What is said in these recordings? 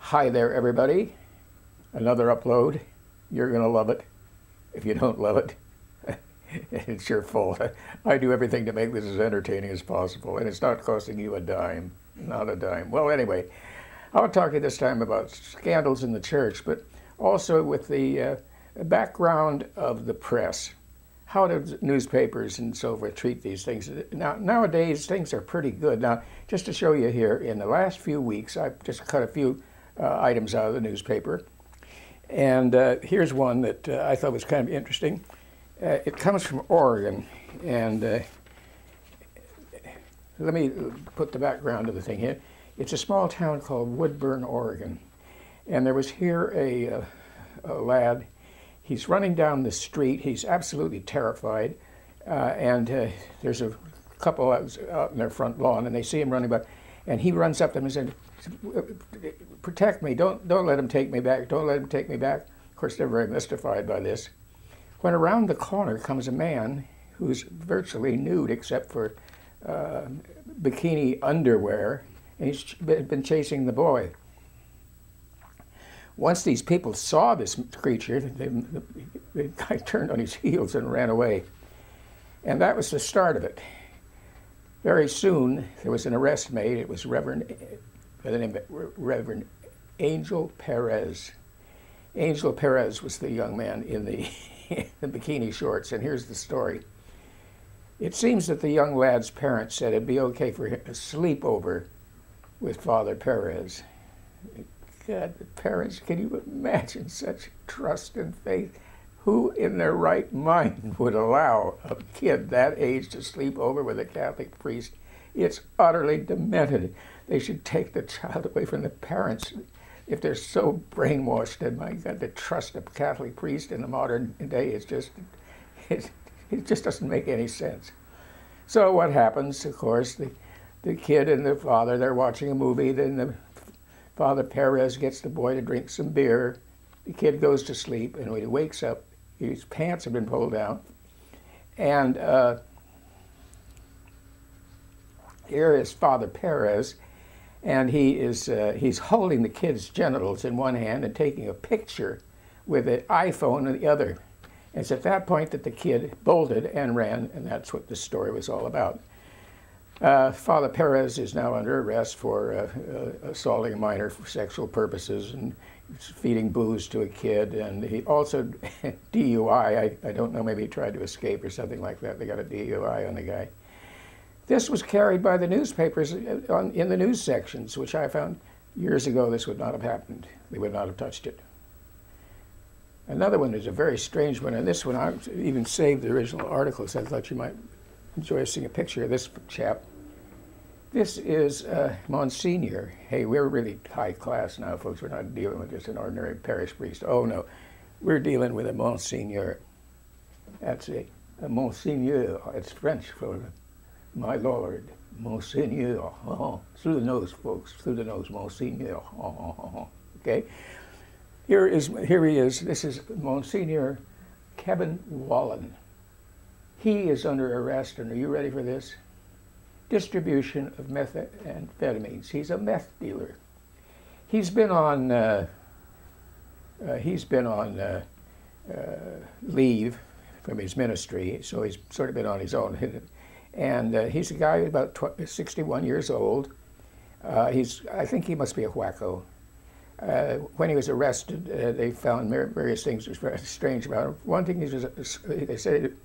Hi there, everybody. Another upload. You're going to love it. If you don't love it, it's your fault. I do everything to make this as entertaining as possible, and it's not costing you a dime. Not a dime. Well, anyway, I'll talk to you this time about scandals in the church, but also with the background of the press. How do newspapers and so forth treat these things? Nowadays, things are pretty good. Now, just to show you here, in the last few weeks, I've just cut a few items out of the newspaper. And here's one that I thought was kind of interesting. It comes from Oregon. And let me put the background of the thing here. It's a small town called Woodburn, Oregon. And there was here a lad. He's running down the street. He's absolutely terrified. And there's a couple out in their front lawn, and they see him running by. And he runs up to them and said, "Protect me, don't let him take me back, don't let him take me back." Of course, they're very mystified by this. When around the corner comes a man who's virtually nude except for bikini underwear, and he's been chasing the boy. Once these people saw this creature, the guy turned on his heels and ran away. And that was the start of it. Very soon, there was an arrest made. It was Reverend Angel Perez. Angel Perez was the young man in the, the bikini shorts, and here's the story. It seems that the young lad's parents said it'd be okay for him to sleep over with Father Perez. God, the parents, can you imagine such trust and faith? Who in their right mind would allow a kid that age to sleep over with a Catholic priest? It's utterly demented. They should take the child away from the parents if they're so brainwashed. And my God, to trust a Catholic priest in the modern day is just, it just doesn't make any sense. So what happens, of course, the kid and the father, they're watching a movie, then the Father Perez gets the boy to drink some beer. The kid goes to sleep, and when he wakes up, his pants have been pulled down. And here is Father Perez, and he's holding the kid's genitals in one hand and taking a picture with an iPhone in the other. And it's at that point that the kid bolted and ran, and that's what the story was all about. Father Perez is now under arrest for assaulting a minor for sexual purposes and feeding booze to a kid, and he also DUI. I don't know, maybe he tried to escape or something like that. They got a DUI on the guy. This was carried by the newspapers in the news sections, which I found years ago this would not have happened. They would not have touched it. Another one is a very strange one, and this one I even saved the original articles. I thought you might enjoy seeing a picture of this chap. This is Monsignor. Hey, we're really high class now, folks. We're not dealing with just an ordinary parish priest. Oh, no. We're dealing with a Monsignor. That's a Monsignor. It's French for my Lord. Monsignor. Oh, through the nose, folks. Through the nose, Monsignor. Okay? Here he is. This is Monsignor Kevin Wallen. He is under arrest, and are you ready for this? Distribution of methamphetamines. He's a meth dealer. He's been on leave from his ministry, so he's sort of been on his own. And he's a guy about 61 years old. I think he must be a wacko. When he was arrested, they found various things that were very strange about him. One thing they said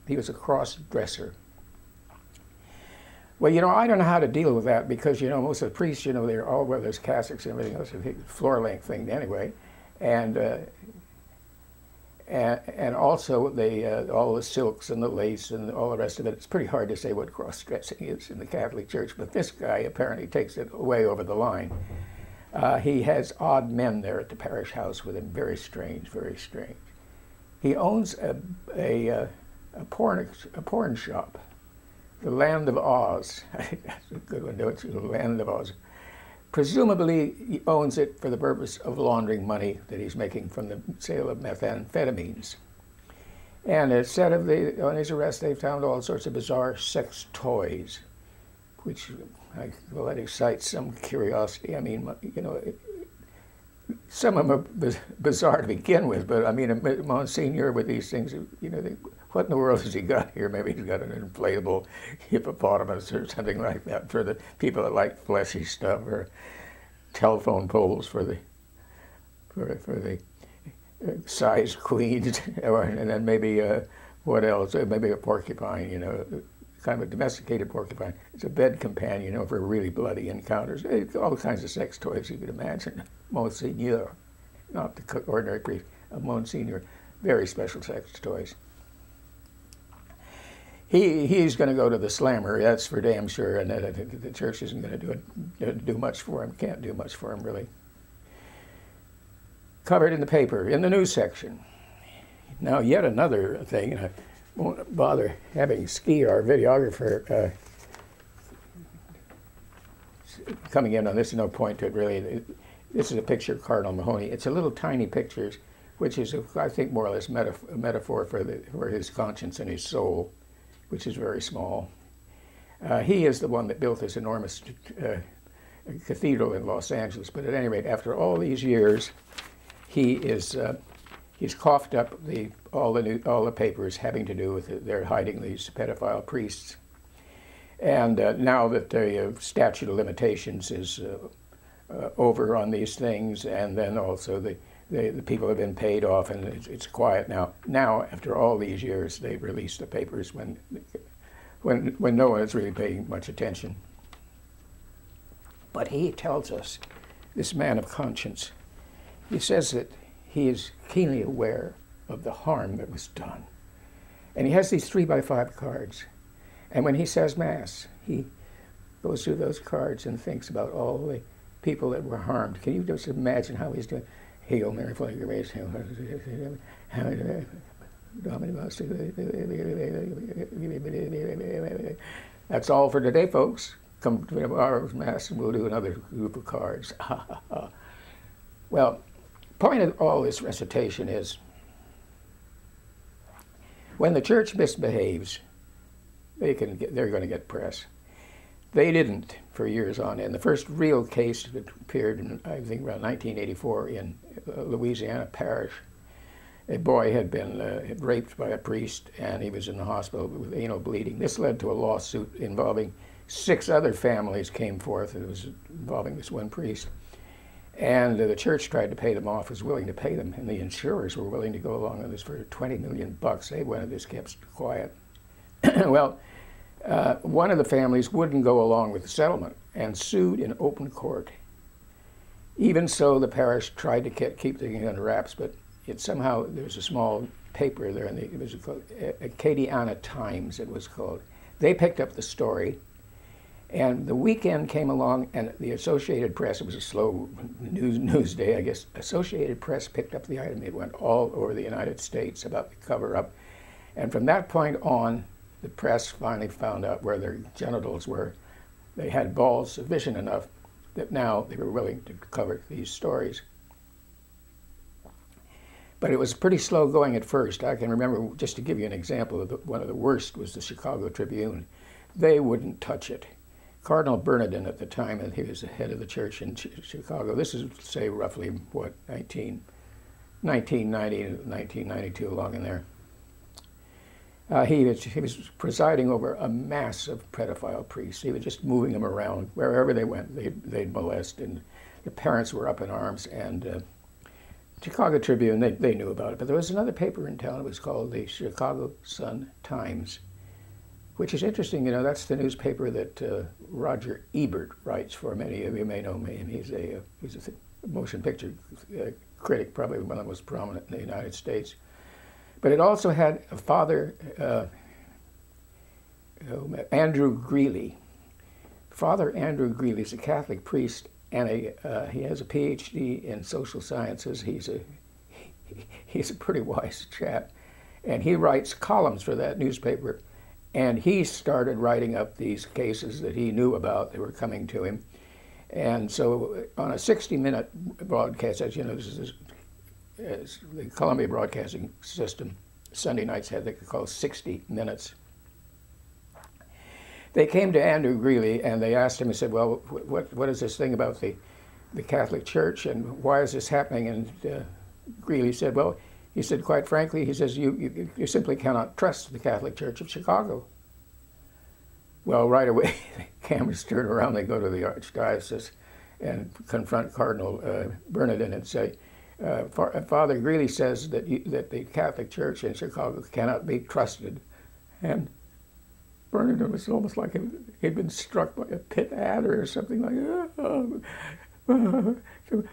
he was a cross-dresser. Well, you know, I don't know how to deal with that because, you know, most of the priests, you know, they're all wear those cassocks and everything else, a floor-length thing anyway. And also all the silks and the lace and all the rest of it. It's pretty hard to say what cross-dressing is in the Catholic Church, but this guy apparently takes it way over the line. He has odd men there at the parish house with him. Very strange, very strange. He owns a porn shop, the Land of Oz. That's a good one, don't you? The Land of Oz. Presumably, he owns it for the purpose of laundering money that he's making from the sale of methamphetamines. And it said on his arrest, they found all sorts of bizarre sex toys, which well, that excites some curiosity. I mean, you know, some of them are bizarre to begin with, but I mean, a Monsignor with these things, you know, what in the world has he got here? Maybe he's got an inflatable hippopotamus or something like that for the people that like fleshy stuff, or telephone poles for the size queens, and then maybe what else? Maybe a porcupine, you know, kind of a domesticated porcupine. It's a bed companion, you know, for really bloody encounters. All kinds of sex toys you could imagine. Monsignor, not the ordinary priest, a Monsignor, very special sex toys. He's going to go to the slammer, that's for damn sure, and the church isn't going to do much for him, can't do much for him, really. Covered in the paper, in the news section. Now, yet another thing, and I won't bother having Ski, our videographer, coming in on this, no point to it really. This is a picture of Cardinal Mahoney. It's a little tiny picture, which is, I think, more or less a metaphor for his conscience and his soul, which is very small. He is the one that built this enormous cathedral in Los Angeles, but at any rate, after all these years, he's coughed up all the papers having to do with they're hiding these pedophile priests. And now that the statute of limitations is over on these things, and then also the people have been paid off, and it's quiet now. Now, after all these years, they've released the papers when no one is really paying much attention. But he tells us, this man of conscience, he says that he is keenly aware of the harm that was done. And he has these 3x5 cards. And when he says Mass, he goes through those cards and thinks about all the people that were harmed. Can you just imagine how he's doing? Hail Mary, full of grace, that's all for today, folks. Come to tomorrow's Mass and we'll do another group of cards. Well, point of all this recitation is, when the church misbehaves, they're going to get press. They didn't for years on end. The first real case that appeared in, I think, around 1984 in Louisiana Parish. A boy had been raped by a priest, and he was in the hospital with anal bleeding. This led to a lawsuit involving 6 other families came forth. It was involving this one priest. And the church tried to pay them off, was willing to pay them, and the insurers were willing to go along with this for $20 million. They wanted this kept quiet. Well, one of the families wouldn't go along with the settlement and sued in open court. Even so, the parish tried to keep the thing under wraps, but it somehow, there was a small paper there, and it was called Acadiana Times, it was called. They picked up the story, and the weekend came along, and the Associated Press, it was a slow news day, I guess. Associated Press picked up the item. It went all over the United States about the cover-up. And from that point on, the press finally found out where their genitals were. They had balls sufficient enough that now they were willing to cover these stories. But it was pretty slow going at first. I can remember, just to give you an example, one of the worst was the Chicago Tribune. They wouldn't touch it. Cardinal Bernardin at the time, and he was the head of the church in Chicago. This is, say, roughly, what, 1990 to 1992, along in there. He was presiding over a mass of pedophile priests. He was just moving them around. Wherever they went, they'd molest, and the parents were up in arms. And Chicago Tribune, they knew about it. But there was another paper in town. It was called the Chicago Sun-Times, which is interesting. You know, that's the newspaper that Roger Ebert writes for. Many of you may know him. He's a motion picture critic, probably one of the most prominent in the United States. But it also had a father, Andrew Greeley. Father Andrew Greeley is a Catholic priest, and he has a PhD in social sciences. He's a pretty wise chap, and he writes columns for that newspaper. And he started writing up these cases that he knew about that were coming to him. And so on a 60-minute broadcast, as you know, this is the Columbia Broadcasting System, Sunday nights had, they could call 60 minutes. They came to Andrew Greeley and they asked him, he said, well, what is this thing about the the Catholic Church, and why is this happening? And Greeley said, well, he said, quite frankly, he says, you simply cannot trust the Catholic Church of Chicago. Well, right away, the cameras turn around, they go to the Archdiocese and confront Cardinal Bernardin and say, Father Greeley says that the Catholic Church in Chicago cannot be trusted. And Bernardin was almost like he'd been struck by a pit adder or something like that.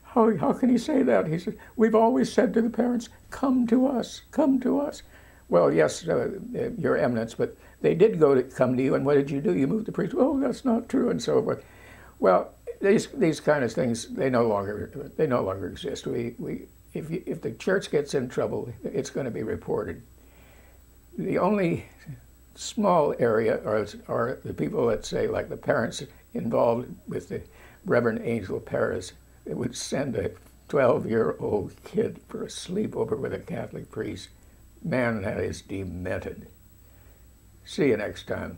How can he say that? He said, we've always said to the parents, come to us, come to us. Well, yes, Your Eminence, but they did come to you, and what did you do? You moved the priest. Oh, that's not true, and so forth. Well, these kind of things, they no longer exist. If the church gets in trouble, it's going to be reported. The only small area are the people that say, like the parents involved with the Reverend Angel Perez, that would send a 12-year-old kid for a sleepover with a Catholic priest. Man, that is demented. See you next time.